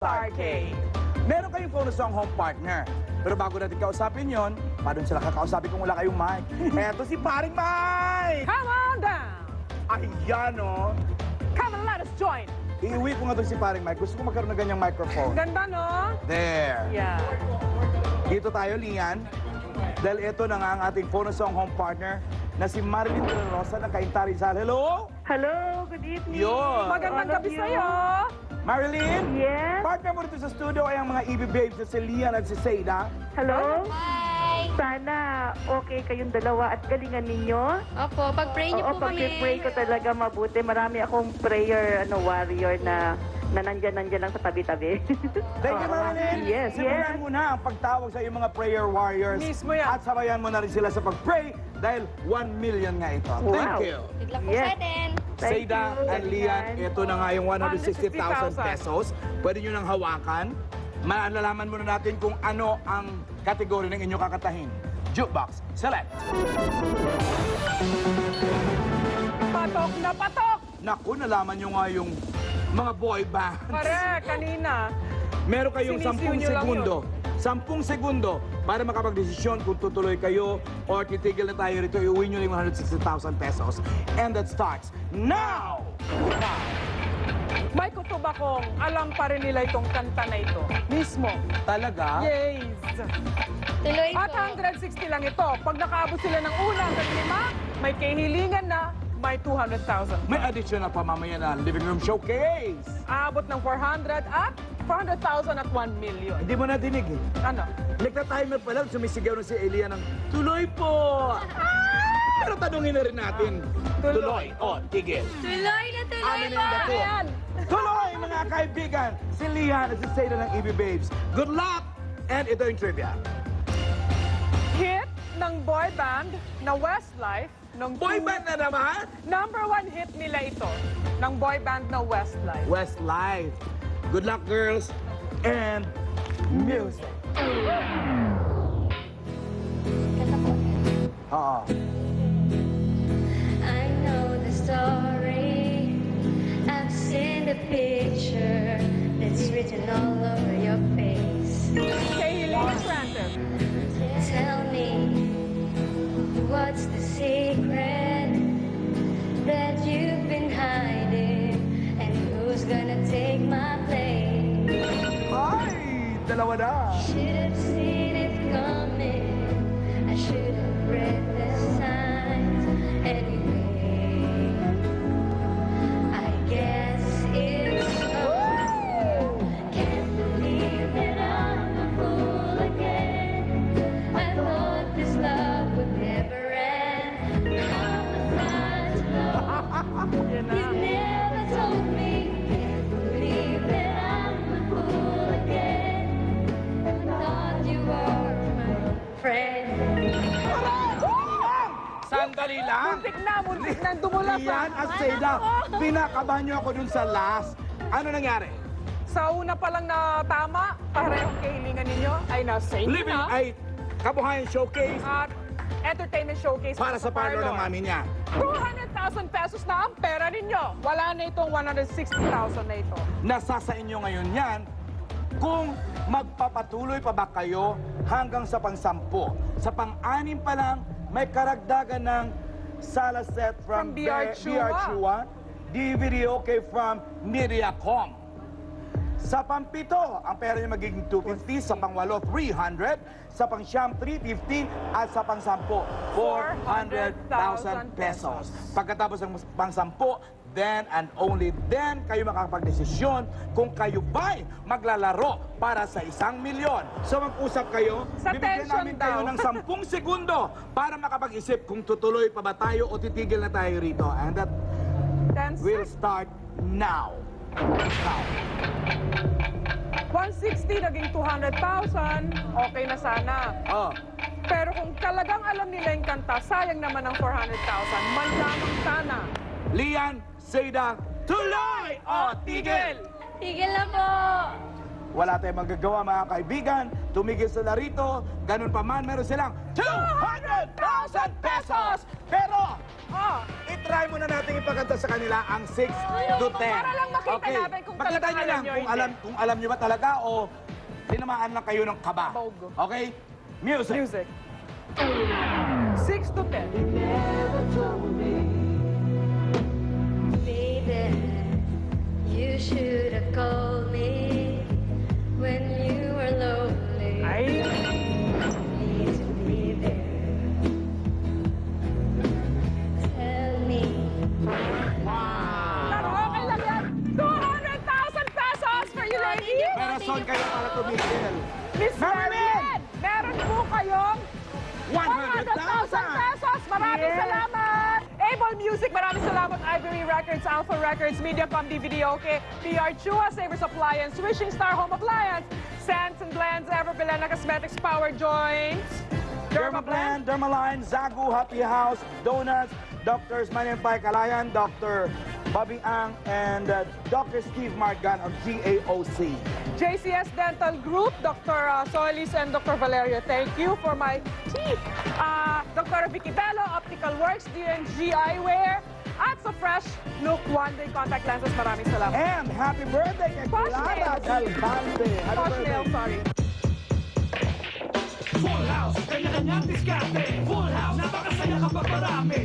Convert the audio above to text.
Arcade. Meron kayong phone song home partner. Pero bago natin kausapin yon, paano sila kakausapin kung wala kayong mic? Eto si Paring Mike! Come on down! Ayan o. Come on, let us join! Iuwi ko nga to si Paring Mike. Gusto ko magkaroon ng ganyang microphone. Ganda, no? There. Yeah. Dito tayo, Lian. Dahil ito na nga ang ating phone song home partner na si Marilyn De La Rosa ng Cainta Rizal. Hello? Hello, good evening. Yun. Magandang All of gabi you. sa'yo. Marilyn? Yes? Partner mo dito sa studio ay ang mga EB babes na si Lian at si Seda. Hello? Hi! Sana okay kayong dalawa at galingan ninyo. Opo, pag-pray niyo po kami. pag-pray ko talaga mabuti. Marami akong prayer warrior na nandyan lang sa tabi-tabi. Thank you, Marilyn. Yes, Simulan yes. mo na ang pagtawag sa iyong mga prayer warriors. Mismo yan. At sabayan mo na rin sila sa pag-pray dahil 1 million nga ito. Wow. Thank you. Bigla po Yes. sa atin. Thank Seda you, and Lian, Lian. ito na nga yung 160,000 160,000 pesos. Pwede nyo nang hawakan. Malalaman muna natin kung ano ang kategory ng inyong kakatahin. Jukebox, select. Patok na patok! Naku, nalaman nyo nga yung mga boy band. Correct, kanina. Meron kayong Sinisiw 10 nyo lang segundo. 10 segundo para makapagdesisyon kung tutuloy kayo or titigil na tayo rito. Iuwi nyo yung 160,000 pesos. And that starts now! May kutob akong alam pa rin nila itong kanta na ito. Mismo. Talaga? Yes. Tuloy At po. 160 lang ito. Pag nakaabot sila ng una hanggang 5, may kahilingan na, may 200,000. May additional pa mamaya na living room showcase. Aabot ng 400 at 400,000 at 1 million. Hindi mo na dinig eh. Ano? Nagka-timer pa lang, sumisigaw na si Elia ng, tuloy po! Pero tanungin na rin natin, tuloy o tigil? Tuloy na tuloy Amin po! ang dato. Ayan. Tuloy, mga kaibigan! Si Lian at si Seda ng EB Babes. Good luck! And ito yung trivia. Hit ng boy band na Westlife. Nung Boy band na naman? Number 1 hit nila ito. Ng boy band na Westlife. Westlife. Good luck, girls. And music. Kanta po. Oo. I know the story. I've seen the picture that's written all over your face. Kay Helena Francis. Tell me, what's the secret that you've been hiding? And who's gonna take my place? Ay, dalawa na. Should have seen it coming. I should have read the signs. Anyway, I guess it's over. Can't believe that I'm a fool again. I thought this love would never end. How was I to know? Yan You na. never told me. Can't believe that I'm a fool again. I thought you were my friend. Sandali lang. Muntik na, dumula pa. Lian at Seda, pinakabahan niyo ako dun sa last. Ano nangyari? Sa una pa lang na tama, parehong kahilingan ninyo ay nasa inyo Living na. ay kabuhayan showcase At entertainment showcase para sa parlor ng mami niya. 200,000 pesos na ang pera ninyo. Wala na itong 160,000 na ito. Nasa sa inyo ngayon yan kung magpapatuloy pa ba kayo hanggang sa pang-10. Sa pang-anim pa lang, may karagdagan ng sala set from From BR Chua. DVD okay from Mediacom. Sa pang-7, ang pera niya magiging 250, sa pang-8, 300, sa pang-siyam, 350, at sa pang-10, 400,000 pesos. Pagkatapos ng pang-10, then and only then kayo makakapag-desisyon kung kayo ba'y maglalaro para sa 1 milyon. So mag-usap kayo, Sa bibigyan tension namin kayo daw. ng 10 segundo para makapag-isip kung tutuloy pa ba tayo o titigil na tayo rito. And that 10 will start now. Now. 160 naging 200,000, okay na sana. Oh. Pero kung talagang alam nila yung kanta, sayang naman ang 400,000. Man lamang sana. Lian, Seda, tuloy o tigil! Tigil na po! Wala tayong magagawa mga kaibigan. Tumigil sila rito. Ganun pa man, meron silang 200,000 pesos! Pero Oh. I-try muna natin ipakanta sa kanila ang 6 to 10. Para lang makita Okay. natin kung Pakita talagang nyo alam lang nyo, kung hindi. alam nyo ba talaga o tinamaan lang kayo ng kaba. Bogo. Okay? Music. Music. 6 to 10. Baby, you should have called me when you were lonely. Ay, Need to be there. Tell me. pero okay lang yan. 200,000 pesos for you, lady. Pero son kayo para tumigil. Miss Marilyn, meron po kayong 100,000 100,000! pesos. Maraming salamat. Able Music, maraming salamat. Ivory Records, Alpha Records, Mediacom DVD, okay. PR Chua, Savers Appliance, Wishing Star Home Appliance, Sands and Blends, Everbelena Cosmetics, Power Joints, Dermablend, Dermaline, Zagu, Happy House, Donuts, Dr. Manimpay Kalayan, Dr. Bobby Ang, and Dr. Steve Margan of GAOC. JCS Dental Group, Dr. Solis and Dr. Valerio, thank you for my teeth. Dr. Vicky Bello, Optical Works, DNG Eyewear, at sa Fresh Look One Day Contact Lenses, maraming salamat. And happy birthday kay Posh Clara nails. Del Bande. Happy Posh birthday. nail, sorry. Full house, kanya-kanyang diskarte. Full house, napakasaya kapag marami.